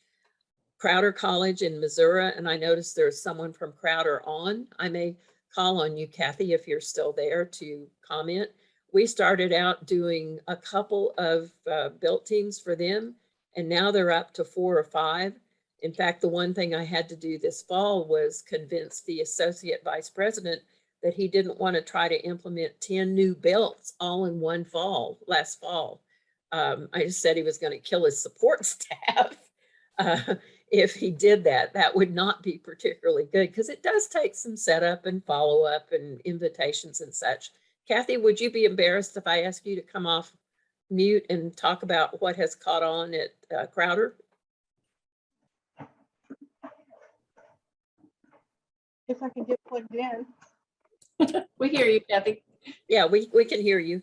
Crowder College in Missouri, and I noticed there's someone from Crowder on. I may call on you, Kathy, if you're still there to comment. We started out doing a couple of BILT teams for them, and now they're up to 4 or 5. In fact, the one thing I had to do this fall was convince the associate vice president that he didn't want to try to implement 10 new BILTs all in one fall, last fall. I just said he was going to kill his support staff. If he did that, that would not be particularly good because it does take some setup and follow up and invitations and such. Kathy, would you be embarrassed if I asked you to come off mute and talk about what has caught on at Crowder? If I can get plugged in. We hear you, Kathy. Yeah, we can hear you.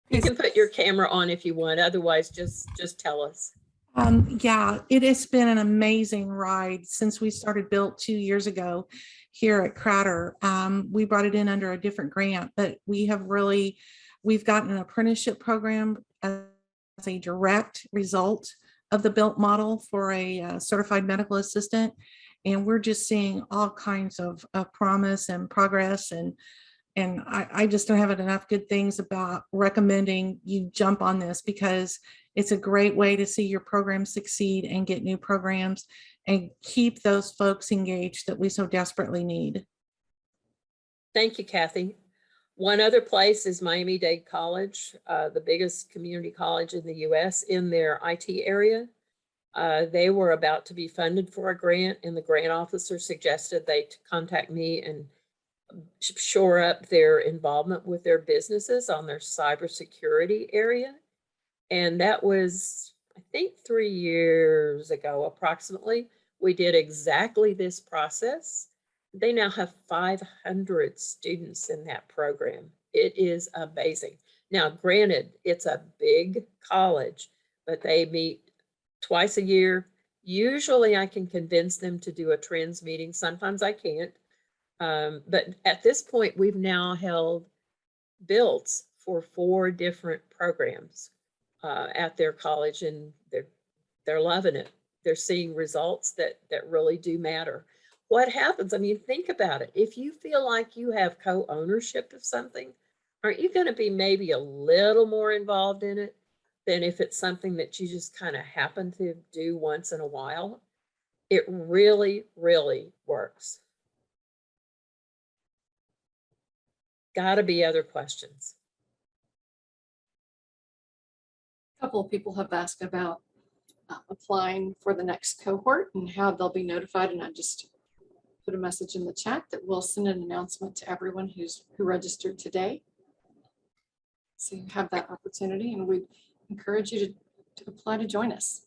You can put your camera on if you want. Otherwise, just tell us. Yeah, it has been an amazing ride since we started BILT 2 years ago here at Crowder. We brought it in under a different grant, but we've gotten an apprenticeship program as a direct result of the BILT model for a certified medical assistant. And we're just seeing all kinds of promise and progress. And I just don't have enough good things about recommending you jump on this because it's a great way to see your program succeed and get new programs and keep those folks engaged that we so desperately need. Thank you, Kathy. One other place is Miami-Dade College, the biggest community college in the US in their IT area. They were about to be funded for a grant, and the grant officer suggested they contact me and shore up their involvement with their businesses on their cybersecurity area. And that was, I think, 3 years ago, approximately. We did exactly this process. They now have 500 students in that program. It is amazing. Now, granted, it's a big college, but they meet twice a year. Usually I can convince them to do a trends meeting. Sometimes I can't. But at this point, we've now held BILTs for 4 different programs at their college, and they're loving it. They're seeing results that really do matter. What happens? I mean, think about it. If you feel like you have co-ownership of something, aren't you going to be maybe a little more involved in it than if it's something that you just kind of happen to do once in a while? It really, really works. Got to be other questions. A couple of people have asked about applying for the next cohort and how they'll be notified. And I just put a message in the chat that we'll send an announcement to everyone who registered today. So you have that opportunity, and we encourage you to apply to join us.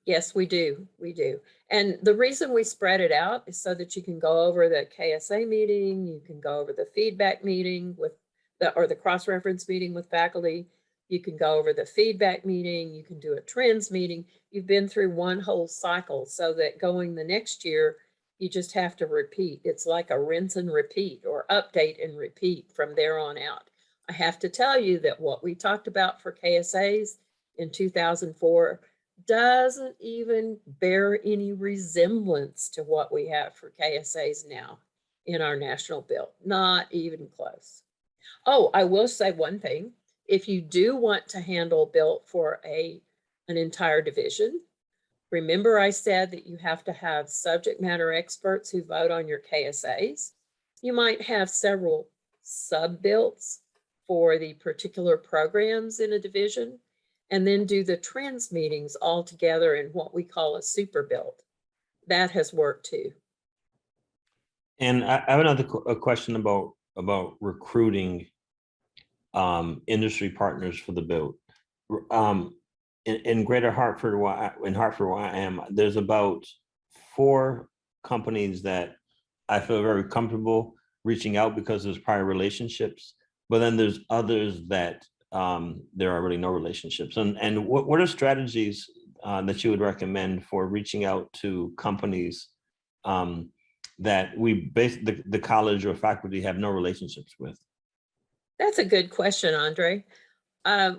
Yes, we do. We do. And the reason we spread it out is so that you can go over the KSA meeting, you can go over the feedback meeting with the cross-reference meeting with faculty, you can go over the feedback meeting, you can do a trends meeting. You've been through one whole cycle so that going the next year, you just have to repeat. It's like a rinse and repeat or update and repeat from there on out. I have to tell you that what we talked about for KSAs in 2004 doesn't even bear any resemblance to what we have for KSAs now in our national BILT, not even close. Oh, I will say one thing. If you do want to handle BILT for an entire division, remember I said that you have to have subject matter experts who vote on your KSAs. You might have several sub-BILTs for the particular programs in a division, and then do the trends meetings all together in what we call a super BILT. That has worked too. And I have another question about recruiting industry partners for the BILT. In Greater Hartford, where I am, there's about 4 companies that I feel very comfortable reaching out because there's prior relationships. But then there's others that there are really no relationships. And what are strategies that you would recommend for reaching out to companies that the college or faculty have no relationships with? That's a good question, Andre.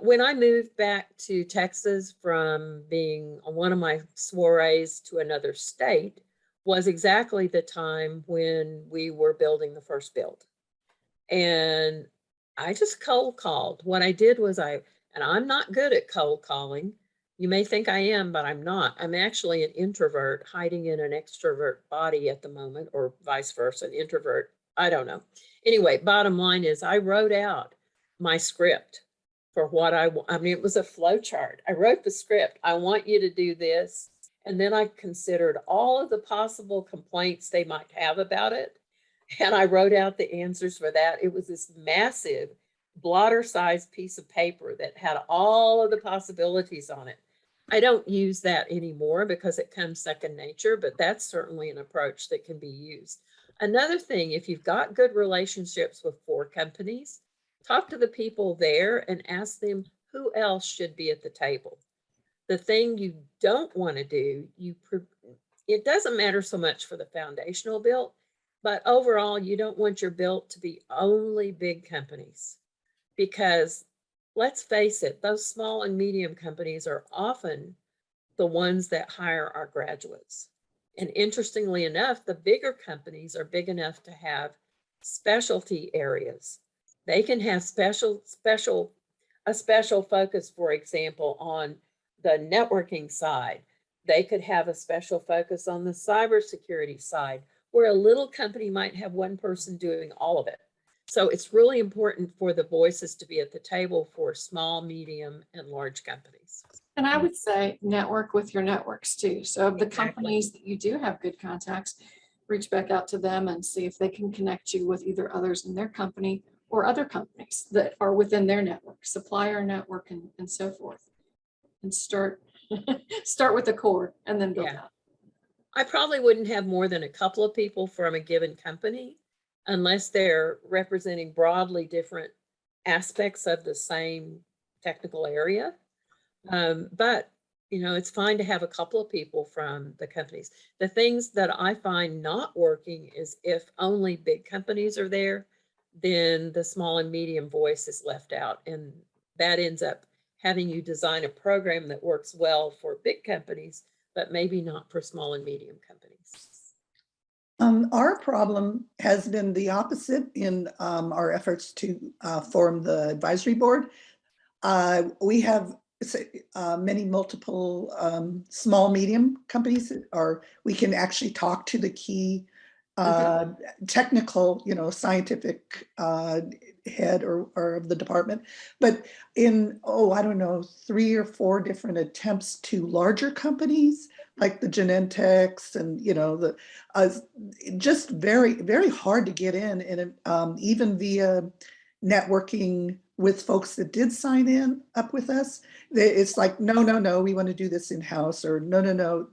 When I moved back to Texas from being on one of my soirees to another state was exactly the time when we were building the first BILT. And I just cold called. What I did was and I'm not good at cold calling. You may think I am, but I'm not. I'm actually an introvert hiding in an extrovert body at the moment, or vice versa, an introvert. I don't know. Anyway, bottom line is I wrote out my script for what I mean, it was a flow chart. I wrote the script. I want you to do this. And then I considered all of the possible complaints they might have about it. And I wrote out the answers for that. It was this massive blotter-sized piece of paper that had all of the possibilities on it. I don't use that anymore because it comes second nature, but that's certainly an approach that can be used. Another thing, if you've got good relationships with 4 companies, talk to the people there and ask them who else should be at the table. The thing you don't want to do, it doesn't matter so much for the foundational BILT, but overall, you don't want your BILT to be only big companies, because let's face it, those small and medium companies are often the ones that hire our graduates. And interestingly enough, the bigger companies are big enough to have specialty areas. They can have a special focus, for example, on the networking side. They could have a special focus on the cybersecurity side, where a little company might have one person doing all of it. So it's really important for the voices to be at the table for small, medium, and large companies. And I would say network with your networks too. So of the Exactly. companies that you do have good contacts, reach back out to them and see if they can connect you with either others in their company or other companies that are within their network, supplier network, and so forth. And start with the core and then build Yeah. out. I probably wouldn't have more than a couple of people from a given company unless they're representing broadly different aspects of the same technical area. But You know, it's fine to have a couple of people from the companies. The things that I find not working is if only big companies are there, then the small and medium voice is left out. And that ends up having you design a program that works well for big companies, but maybe not for small and medium companies. Our problem has been the opposite in our efforts to form the advisory board. We have many multiple small, medium companies that are, we can actually talk to the key technical, scientific head or of the department. But in, I don't know, 3 or 4 different attempts to larger companies like the Genentechs and, the just very, very hard to get in. And even via networking with folks that did sign in up with us, it's like, no, we want to do this in-house, or no,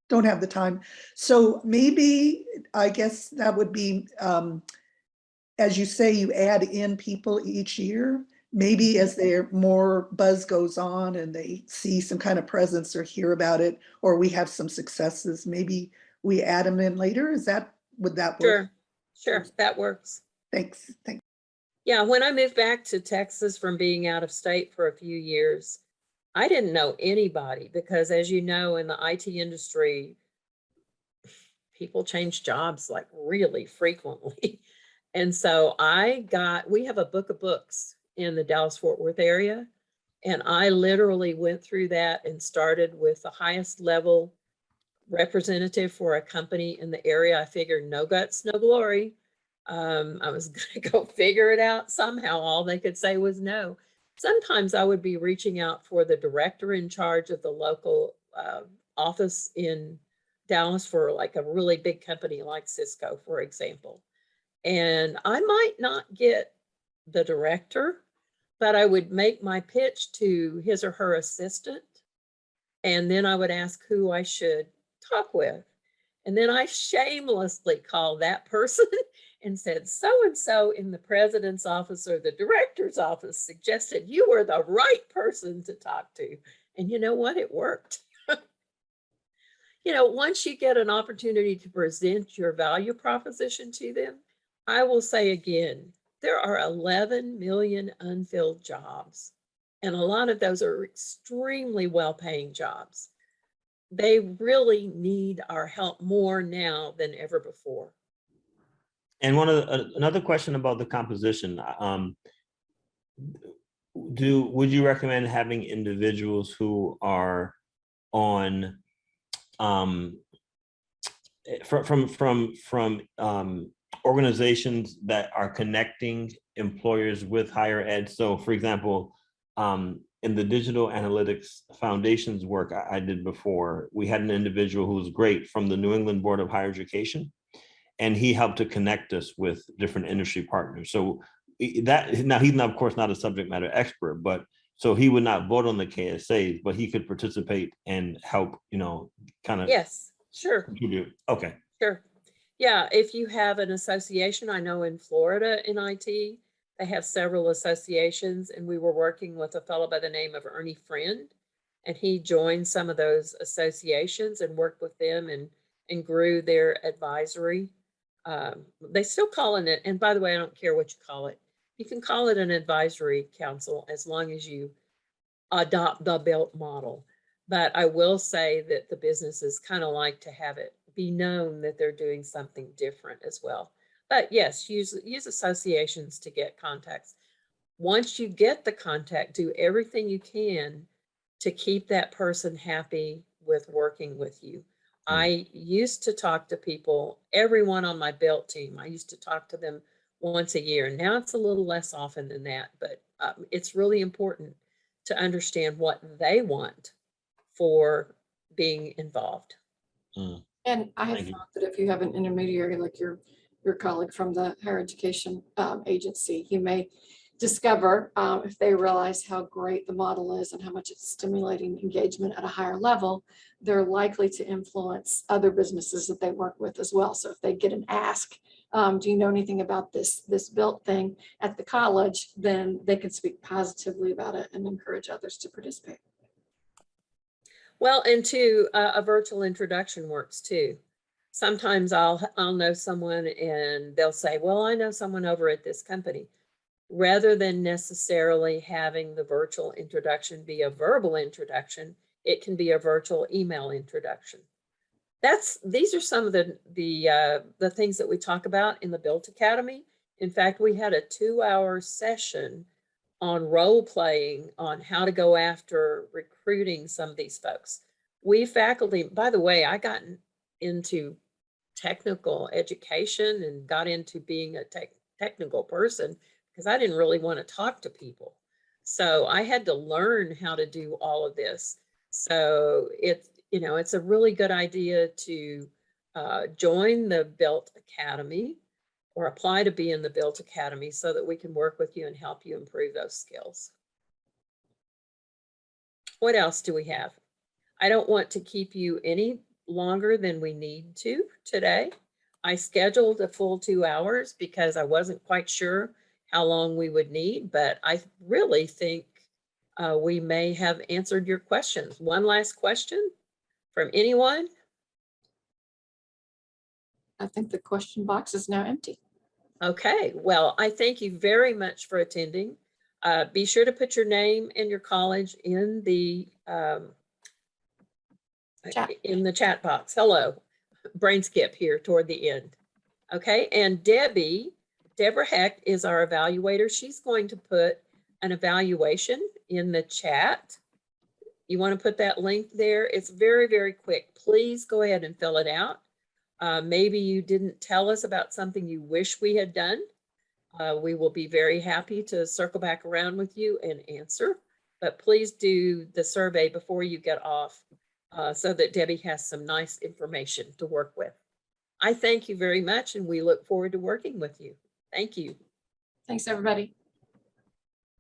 don't have the time. So maybe, I guess that would be, as you say, you add in people each year. Maybe as their more buzz goes on and they see some kind of presence or hear about it, or we have some successes, maybe we add them in later. Would that work? Sure, that works. Thanks. Yeah, when I moved back to Texas from being out of state for a few years, I didn't know anybody because, as you know, in the IT industry, people change jobs like really frequently. And so we have a book of books in the Dallas-Fort Worth area. And I literally went through that and started with the highest level representative for a company in the area. I figured no guts, no glory. I was going to go figure it out somehow. All they could say was no. Sometimes I would be reaching out for the director in charge of the local office in Dallas for like a really big company like Cisco, for example. And I might not get the director, but I would make my pitch to his or her assistant. And then I would ask who I should talk with. And then I shamelessly called that person and said, so-and-so in the president's office or the director's office suggested you were the right person to talk to. And you know what? It worked. Once you get an opportunity to present your value proposition to them, I will say again, there are 11 million unfilled jobs, and a lot of those are extremely well-paying jobs. They really need our help more now than ever before. And another question about the composition. Would you recommend having individuals who are on from organizations that are connecting employers with higher ed? So, for example, in the digital analytics foundations work I did before, we had an individual who was great from the New England Board of Higher Education, and he helped to connect us with different industry partners. So now he's not, of course, not a subject matter expert, but so he would not vote on the KSAs, but he could participate and help, kind of. Yes, sure. Contribute. Okay. Sure. Yeah, if you have an association, I know in Florida in IT, they have several associations, and we were working with a fellow by the name of Ernie Friend, and he joined some of those associations and worked with them and grew their advisory. They still call it, and by the way, I don't care what you call it. You can call it an advisory council as long as you adopt the BILT model. But I will say that the businesses kind of like to have it be known that they're doing something different as well. But yes, use associations to get contacts. Once you get the contact, do everything you can to keep that person happy with working with you. I used to talk to people, everyone on my BILT team, I used to talk to them once a year. Now it's a little less often than that, but it's really important to understand what they want for being involved. And I have thought that if you have an intermediary like your colleague from the higher education agency, you may discover if they realize how great the model is and how much it's stimulating engagement at a higher level, they're likely to influence other businesses that they work with as well. So if they get an ask, do you know anything about this BILT thing at the college, then they can speak positively about it and encourage others to participate. Well, and two, a virtual introduction works too. Sometimes I'll know someone and they'll say, well, I know someone over at this company. Rather than necessarily having the virtual introduction be a verbal introduction, it can be a virtual email introduction. These are some of the things that we talk about in the BILT Academy. In fact, we had a 2-hour session on role playing on how to go after recruiting some of these folks. We faculty, by the way, I got into technical education and got into being a technical person because I didn't really want to talk to people. So I had to learn how to do all of this. So it's a really good idea to join the BILT Academy or apply to be in the BILT Academy so that we can work with you and help you improve those skills. What else do we have? I don't want to keep you any longer than we need to today. I scheduled a full 2 hours because I wasn't quite sure how long we would need, but I really think we may have answered your questions. One last question from anyone? I think the question box is now empty. Okay, well, I thank you very much for attending. Be sure to put your name and your college in the chat box. Hello, brain skip here toward the end. Okay, and Deborah Heck is our evaluator. She's going to put an evaluation in the chat. You want to put that link there? It's very, very quick. Please go ahead and fill it out. Maybe you didn't tell us about something you wish we had done. We will be very happy to circle back around with you and answer, but please do the survey before you get off so that Debbie has some nice information to work with. I thank you very much and we look forward to working with you. Thank you. Thanks, everybody.